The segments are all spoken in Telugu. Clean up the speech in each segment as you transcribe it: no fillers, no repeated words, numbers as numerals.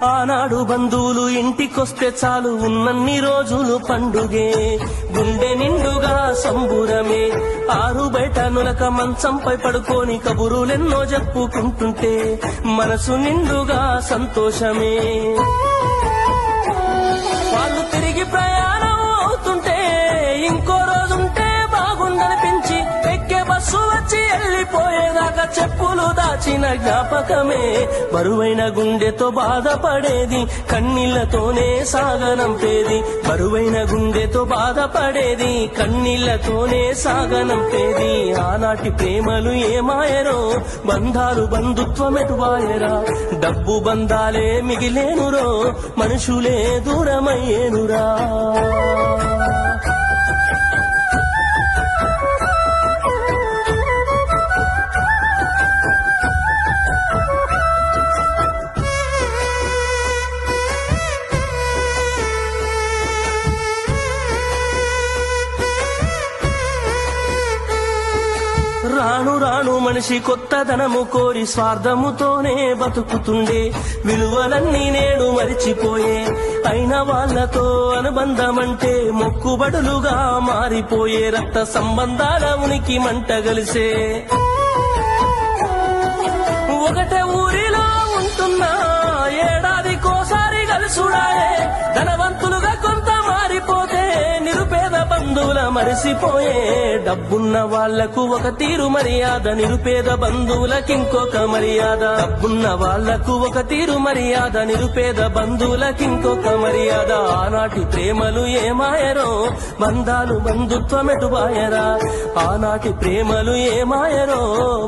ఆనాడు బంధువులు ఇంటికొస్తే చాలు ఉన్నన్ని రోజులు పండుగే, గుండె నిండుగా సంబురమే. ఆరు బయట నులక మంచంపై పడుకొని కబురులెన్నో చెప్పుకుంటుంటే మనసు నిండుగా సంతోషమే. వాళ్ళు తిరిగి ప్రయాణం అవుతుంటే ఇంకో రోజుంటే బాగుండనిపించి ఎక్కే బస్సు వచ్చి వెళ్ళిపోయేదాకా చెప్పులు దాచిన జ్ఞాపకమే. బరువైన గుండెతో బాధపడేది కన్నీళ్లతోనే సాగనంపేది, బరువైన గుండెతో బాధపడేది కన్నీళ్లతోనే సాగనంపేది. ఆనాటి ప్రేమలు ఏమాయరో, బంధాలు బంధుత్వం ఎటువాయరా. డబ్బు బంధాలే మిగిలేనురో, మనుషులే దూరమయ్యేనురా. రాను రాను మనిషి కొత్తదనము కోరి స్వార్థముతోనే బతుకుతుండే, విలువలన్నీ నేడు మరిచిపోయే. అయిన వాళ్లతో అనుబంధమంటే మొక్కుబడులుగా మారిపోయే, రక్త సంబంధాల ఉనికి మంట కలిసే. ఒకటే ఊరిలో ఉంటున్నా ఏడాదికోసారి కలుసుడాయే, ధనవంతులుగా కొంత మారిపోతే నిరుపేద బంధువుల మరిసిపోయే. డబ్బున్న వాళ్లకు ఒక తీరు మర్యాద, నిరుపేద బంధువులకింకొక మర్యాద. డబ్బున్న వాళ్లకు ఒక తీరు మర్యాద, నిరుపేద బంధువులకింకొక మర్యాద. ఆనాటి ప్రేమలు ఏమాయరో, బంధాలు బంధుత్వం ఎటువాయరా. ఆనాటి ప్రేమలు ఏమాయరో,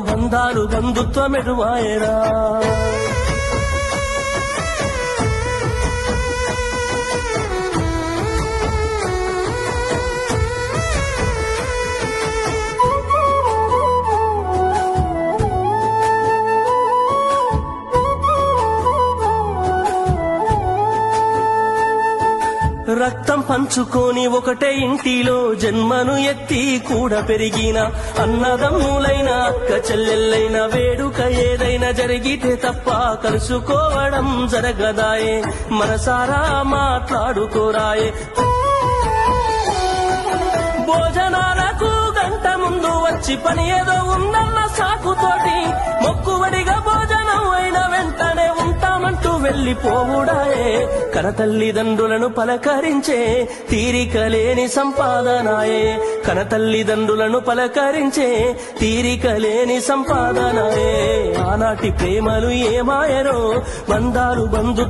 బంధాలు బంధుత్వం ఎటువాయరా. రక్తం పంచుకొని ఒకటే ఇంటిలో జన్మను ఎత్తి కూడా పెరిగిన అన్నదమ్ములైన అక్క చెల్లెళ్ళైన వేడుక ఏదైనా జరిగితే తప్ప కలుసుకోవడం జరగదాయే, మనసారా మాట్లాడుకోరాయే. భోజనాలకు గంట ముందు వచ్చి పని ఏదో ఉందన్న సాకుతోటి మొక్కుబడిగా భోజనం అయిన వెంటనే ఉంటామంటూ వెళ్లిపోవుడాయే. కన తల్లిదండ్రులను పలకరించే తీరిక లేని సంపాదనాయే, కన తల్లిదండ్రులను పలకరించే తీరిక లేని సంపాదనాయే. ఆనాటి ప్రేమలు ఏమాయరో, బంధాలు బంధు